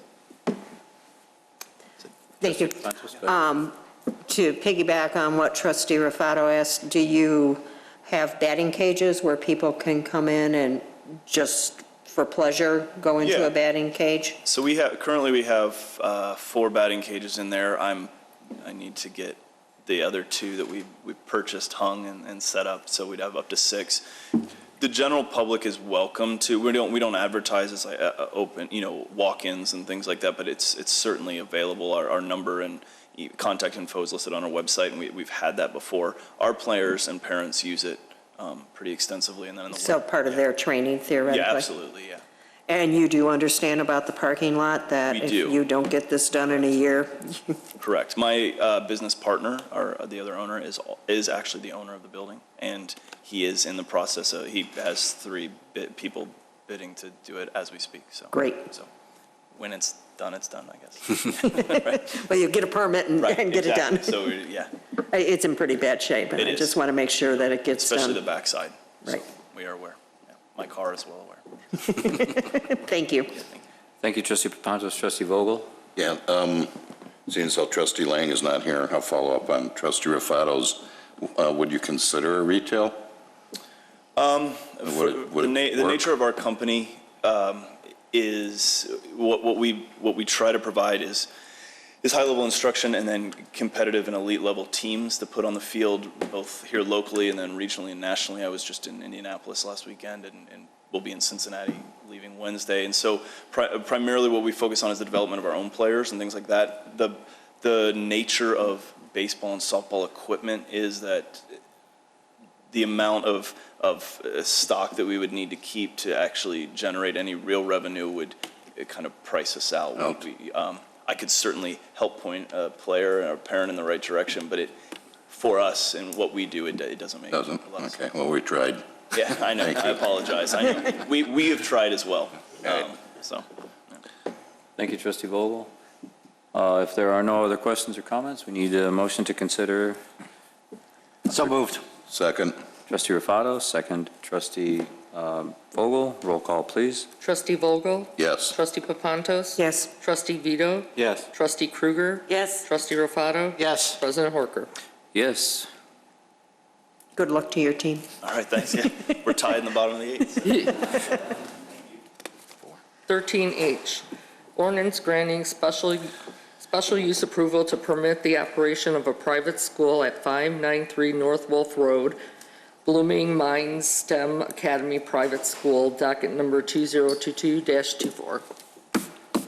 Thank you. To piggyback on what Trustee Rufato asked, do you have batting cages where people can come in and just for pleasure go into a batting cage? So currently we have 4 batting cages in there. I need to get the other 2 that we purchased hung and set up, so we'd have up to 6. The general public is welcome to. We don't advertise as open, walk-ins and things like that, but it's certainly available. Our number and contact info is listed on our website, and we've had that before. Our players and parents use it pretty extensively, and then in the So part of their training theoretically? Yeah, absolutely, yeah. And you do understand about the parking lot, that if you don't get this done in a year? Correct. My business partner, the other owner, is actually the owner of the building, and he is in the process of, he has 3 people bidding to do it as we speak. So great. So when it's done, I guess. Right. Well, you get a permit and get it done. So yeah. It's in pretty bad shape, and I just want to make sure that it gets done. Especially the backside. Right. So we are aware. Yeah. My car is well aware. Thank you. Yeah, thank you. Thank you, Trustee Papantos. Trustee Vogel? Yeah, seeing as how Trustee Lang is not here, I'll follow up on Trustee Rufato's. Would you consider a retail? The nature of our company is what we try to provide is high-level instruction and then competitive and elite-level teams to put on the field, both here locally and then regionally and nationally. I was just in Indianapolis last weekend, and we'll be in Cincinnati leaving Wednesday. And so primarily what we focus on is the development of our own players and things like that. The nature of baseball and softball equipment is that the amount of stock that we would need to keep to actually generate any real revenue would kind of price us out. I could certainly help point a player or a parent in the right direction, but for us and what we do, it doesn't make a lot of sense. Okay, well, we tried. Yeah, I know. I apologize. I know. We have tried as well. So. Yeah. Thank you, Trustee Vogel. If there are no other questions or comments, we need a motion to consider. So moved. Second. Trustee Rufato, second. Trustee Vogel, roll call, please. Trustee Vogel? Yes. Trustee Papantos? Yes. Trustee Vito? Yes. Trustee Krueger? Yes. Trustee Rufato? Yes. President Horker? Yes. Good luck to your team. All right, thanks. Yeah. We're tied in the bottom of the 8th. 13H, ordinance granting special use approval to permit the operation of a private school at 593 North Wolf Road, Blooming Mines STEM Academy Private School, docket number 2022-24.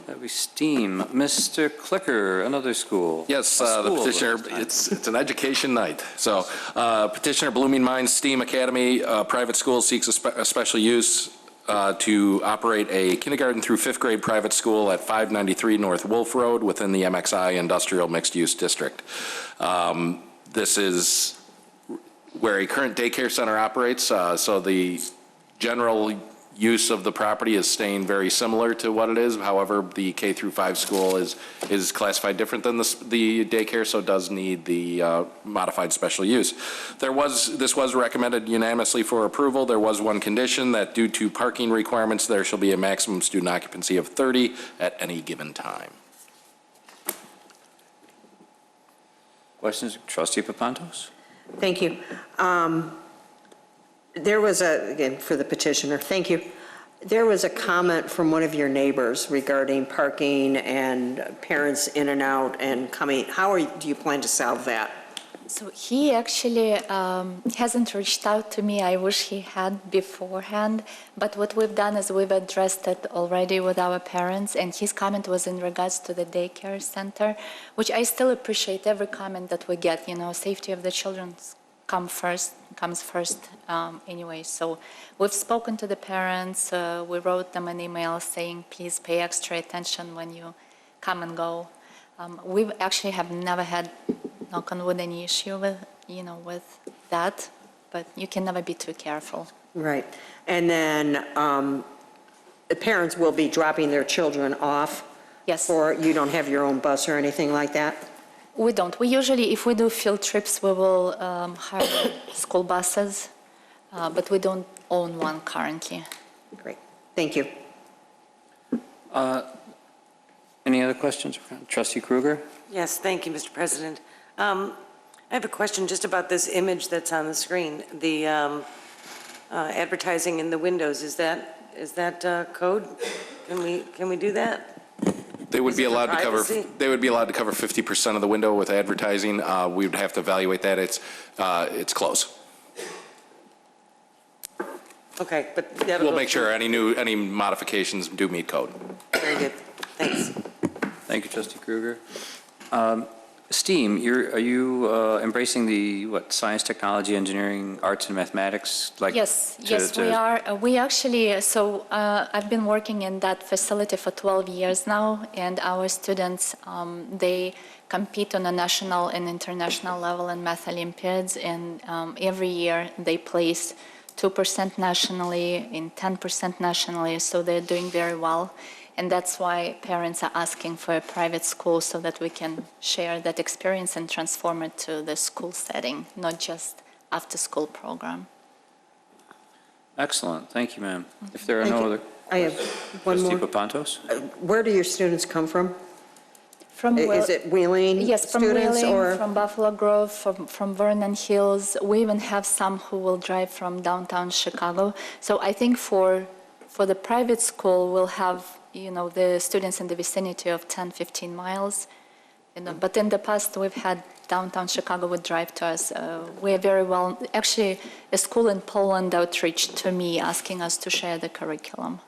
That we STEAM. Mr. Clicker, another school. Yes, the petitioner, it's an education night. So petitioner Blooming Mines STEAM Academy Private School seeks a special use to operate a kindergarten through 5th grade private school at 593 North Wolf Road within the MXI Industrial Mixed Use District. This is where a current daycare center operates, so the general use of the property is staying very similar to what it is. However, the K through 5 school is classified different than the daycare, so it does need the modified special use. This was recommended unanimously for approval. There was one condition that due to parking requirements, there shall be a maximum student occupancy of 30 at any given time. Questions? Trustee Papantos? Thank you. There was again, for the petitioner, thank you. There was a comment from one of your neighbors regarding parking and parents in and out and coming. Do you plan to solve that? So he actually hasn't reached out to me. I wish he had beforehand. But what we've done is we've addressed it already with our parents, and his comment was in regards to the daycare center, which I still appreciate every comment that we get. You know, safety of the children comes first anyway. So we've spoken to the parents. We wrote them an email saying, please pay extra attention when you come and go. We actually have never had, knock on wood, any issue with, with that, but you can never be too careful. Right. And then the parents will be dropping their children off? Yes. Or you don't have your own bus or anything like that? We don't. We usually, if we do field trips, we will hire school buses, but we don't own one currently. Great. Thank you. Any other questions? Trustee Kruger? Yes, thank you, Mr. President. I have a question just about this image that's on the screen, the advertising in the windows. Is that code? Can we do that? They would be allowed to cover. Privacy? They would be allowed to cover 50% of the window with advertising. We would have to evaluate that. It's close. Okay, but We'll make sure any modifications do meet code. Very good. Thanks. Thank you, Trustee Kruger. STEAM, are you embracing the science, technology, engineering, arts, and mathematics? Yes, we are. We actually, I've been working in that facility for 12 years now, and our students, they compete on a national and international level in math Olympiads, and every year they place 2% nationally and 10% nationally, so they're doing very well. And that's why parents are asking for a private school so that we can share that experience and transform it to the school setting, not just after-school program. Excellent. Thank you, ma'am. If there are no other I have one more. Trustee Papantos? Where do your students come from? Is it Wheeling Yes, from students Wheeling, or? from Buffalo Grove, from Vernon Hills. We even have some who will drive from downtown Chicago. So I think for the private school, we'll have the students in the vicinity of 10, 15 miles. But in the past, we've had downtown Chicago would drive to us. We're very well, actually, a school in Poland outreached to me asking us to share the curriculum.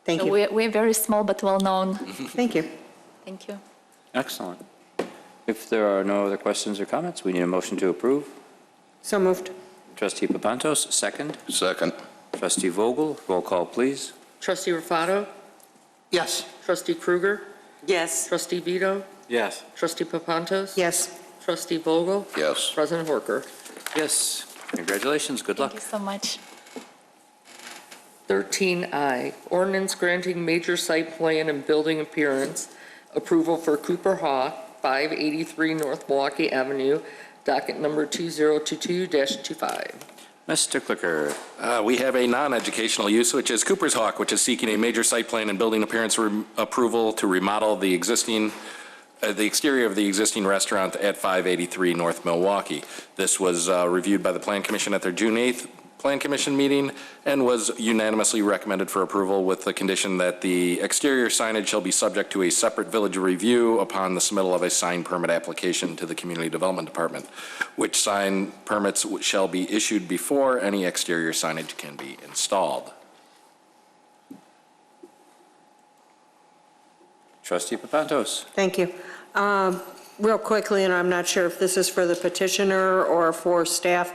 Thank you. We're very small but well known. Thank you. Thank you. Excellent. If there are no other questions or comments, we need a motion to approve. So moved. Trustee Papantos, second. Second. Trustee Vogel, roll call, please. Trustee Rufato? Yes. Trustee Kruger? Yes. Trustee Vito? Yes. Trustee Papantos? Yes. Trustee Vogel? Yes. President Horker? Yes. Congratulations. Good luck. Thank you so much. 13I, ordinance granting major site plan and building appearance approval for Cooper Hawk, 583 North Milwaukee Avenue, docket number 2022-25. Mr. Clicker. We have a non-educational use, which is Cooper's Hawk, which is seeking a major site plan and building appearance approval to remodel the exterior of the existing restaurant at 583 North Milwaukee. This was reviewed by the Plan Commission at their June 8th Plan Commission meeting and was unanimously recommended for approval with the condition that the exterior signage shall be subject to a separate village review upon the submittal of a sign permit application to the Community Development Department, which sign permits shall be issued before any exterior signage can be installed. Trustee Papantos. Thank you. Real quickly, and I'm not sure if this is for the petitioner or for staff,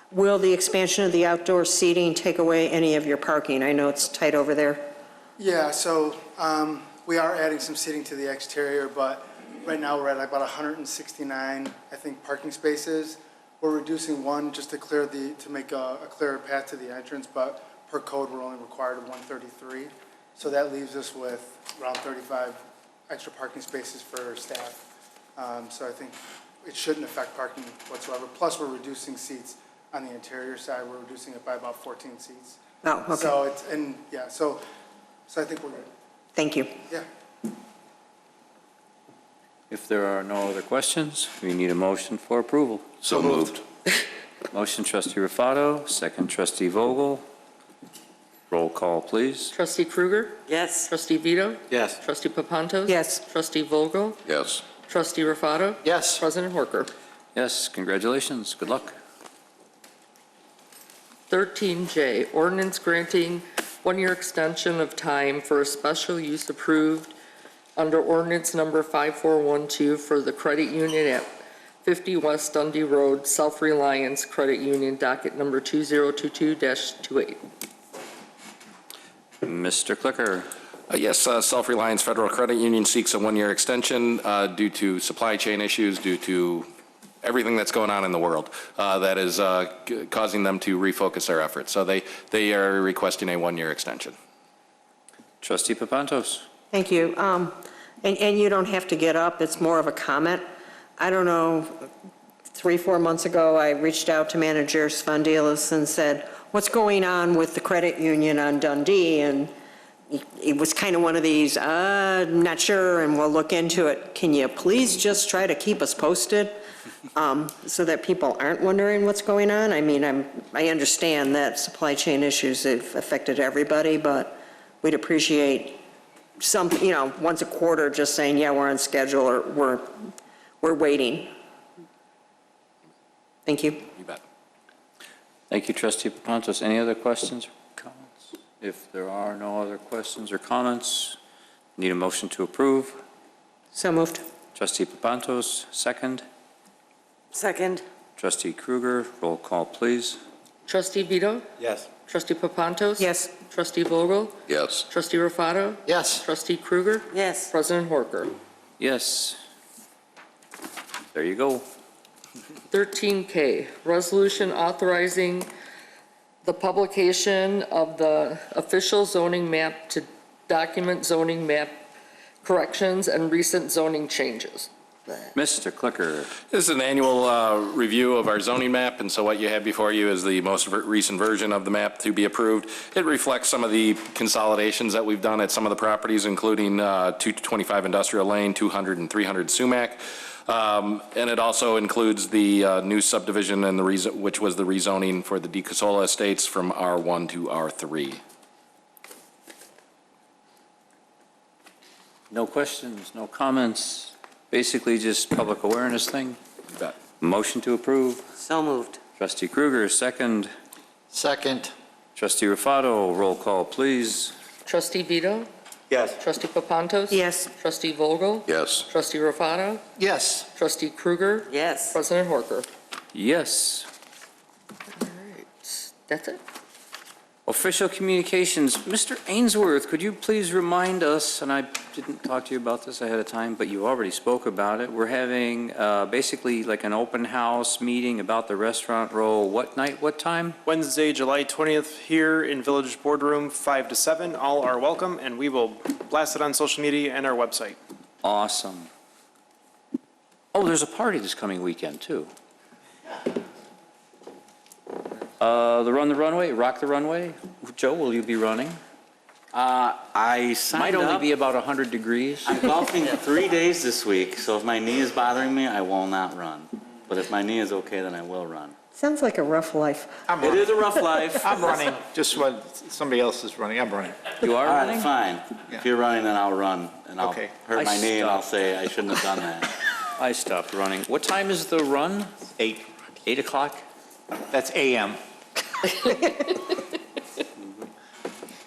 will the expansion of the outdoor seating take away any of your parking? I know it's tight over there. Yeah, so we are adding some seating to the exterior, but right now we're at about 169, I think, parking spaces. We're reducing one just to make a clearer path to the entrance, but per code we're only required of 133. So that leaves us with around 35 extra parking spaces for staff. So I think it shouldn't affect parking whatsoever. Plus we're reducing seats on the interior side. We're reducing it by about 14 seats. Oh, okay. So so I think we're good. Thank you. Yeah. If there are no other questions, we need a motion for approval. So moved. Motion, Trustee Rufato, second, Trustee Vogel. Roll call, please. Trustee Kruger? Yes. Trustee Vito? Yes. Trustee Papantos? Yes. Trustee Vogel? Yes. Trustee Rufato? Yes. President Horker? Yes, congratulations. Good luck. 13J, ordinance granting one-year extension of time for a special use approved under ordinance number 5412 for the credit union at 50 West Dundee Road, Selfreliance Credit Union, docket number 2022-28. Mr. Clicker. Yes, Self-Reliance Federal Credit Union seeks a one-year extension due to supply chain issues, due to everything that's going on in the world that is causing them to refocus their efforts. So they are requesting a one-year extension. Trustee Papantos. Thank you. And you don't have to get up, it's more of a comment. I don't know, 3-4 months ago, I reached out to Manager Svandelis and said, what's going on with the credit union on Dundee? And it was kind of one of these, not sure, and we'll look into it. Can you please just try to keep us posted so that people aren't wondering what's going on? I mean, I understand that supply chain issues have affected everybody, but we'd appreciate some, once a quarter just saying, yeah, we're on schedule, or we're waiting. Thank you. You bet. Thank you, Trustee Papantos. Any other questions or comments? If there are no other questions or comments, need a motion to approve. So moved. Trustee Papantos, second. Second. Trustee Kruger, roll call, please. Trustee Vito? Yes. Trustee Papantos? Yes. Trustee Vogel? Yes. Trustee Rufato? Yes. Trustee Kruger? Yes. President Horker? Yes. There you go. 13K, resolution authorizing the publication of the official zoning map to document zoning map corrections and recent zoning changes. Mr. Clicker. This is an annual review of our zoning map, and so what you have before you is the most recent version of the map to be approved. It reflects some of the consolidations that we've done at some of the properties, including 225 Industrial Lane, 200 and 300 Sumac. And it also includes the new subdivision and which was the rezoning for the DeCasola Estates from R1 to R3. No questions, no comments. Basically just public awareness thing. You bet. Motion to approve. So moved. Trustee Kruger, second. Second. Trustee Rufato, roll call, please. Trustee Vito? Yes. Trustee Papantos? Yes. Trustee Vogel? Yes. Trustee Rufato? Yes. Trustee Kruger? Yes. President Horker? Yes. All right, that's it. Official communications. Mr. Ainsworth, could you please remind us, and I didn't talk to you about this ahead of time, but you already spoke about it. We're having basically like an open house meeting about the restaurant roll. What night, what time? Wednesday, July 20th, here in Village Boardroom, 5 to 7. All are welcome, and we will blast it on social media and our website. Awesome. Oh, there's a party this coming weekend, too. The Run the Runway, Rock the Runway. Joe, will you be running? I signed Might only up. be about 100 degrees. I'm golfing 3 days this week, so if my knee is bothering me, I will not run. But if my knee is okay, then I will run. Sounds like a rough life. It is a rough life. I'm running, just when somebody else is running, I'm running. You are All right, running? fine. Yeah. If you're running, then I'll run, and I'll Okay. hurt I my knee, and I'll stopped. say I shouldn't have done that. I stopped running. What time is the run? 8. 8 o'clock? That's AM.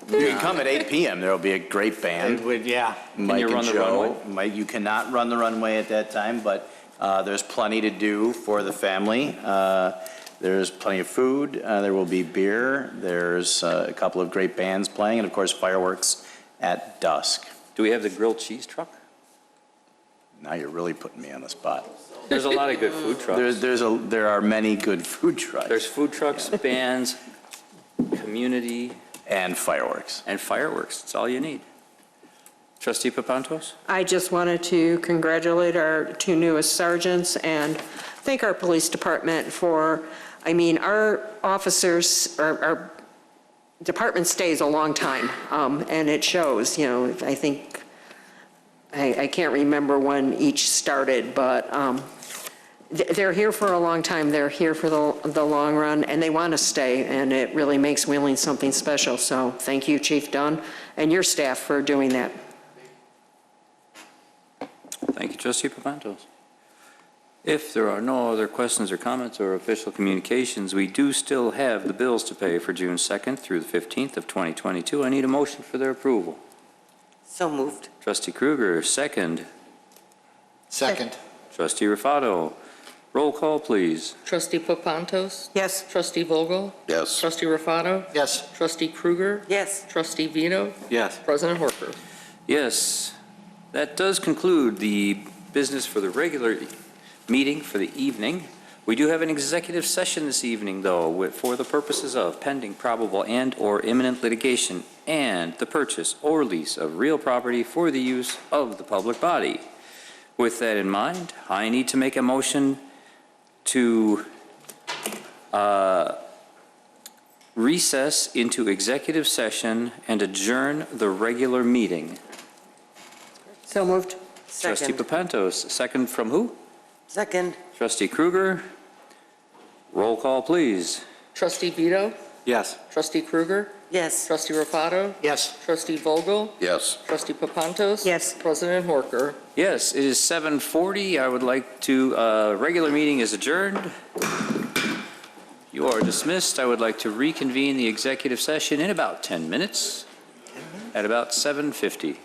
You can come at 8 p.m. There will be a great band. Yeah. Mike you and run the Joe. runway? Mike, you cannot run the runway at that time, but there's plenty to do for the family. There's plenty of food. There will be beer. There's a couple of great bands playing, and of course fireworks at dusk. Do we have the grilled cheese truck? Now you're really putting me on the spot. There's a lot of good food trucks. There are many good food trucks. There's food trucks, bands, community. And fireworks. And fireworks. That's all you need. Trustee Papantos? I just wanted to congratulate our 2 newest sergeants and thank our police department for, our officers, our department stays a long time, and it shows, I think, I can't remember when each started, but they're here for a long time. They're here for the long run, and they want to stay, and it really makes Wheeling something special. So thank you, Chief Dunn, and your staff for doing that. Thank you, Trustee Papantos. If there are no other questions or comments or official communications, we do still have the bills to pay for June 2nd through the 15th of 2022. I need a motion for their approval. So moved. Trustee Kruger, second. Second. Trustee Rufato. Roll call, please. Trustee Papantos? Yes. Trustee Vogel? Yes. Trustee Rufato? Yes. Trustee Kruger? Yes. Trustee Vito? Yes. President Horker? Yes, that does conclude the business for the regular meeting for the evening. We do have an executive session this evening, though, for the purposes of pending probable and/or imminent litigation and the purchase or lease of real property for the use of the public body. With that in mind, I need to make a motion to recess into executive session and adjourn the regular meeting. So moved. Trustee Second. Papantos, second from who? Second. Trustee Kruger. Roll call, please. Trustee Vito? Yes. Trustee Kruger? Yes. Trustee Rufato? Yes. Trustee Vogel? Yes. Trustee Papantos? Yes. President Horker? Yes, it is 7:40. I would like to, regular meeting is adjourned. You are dismissed. I would like to reconvene the executive session in about 10 minutes at about 7:50.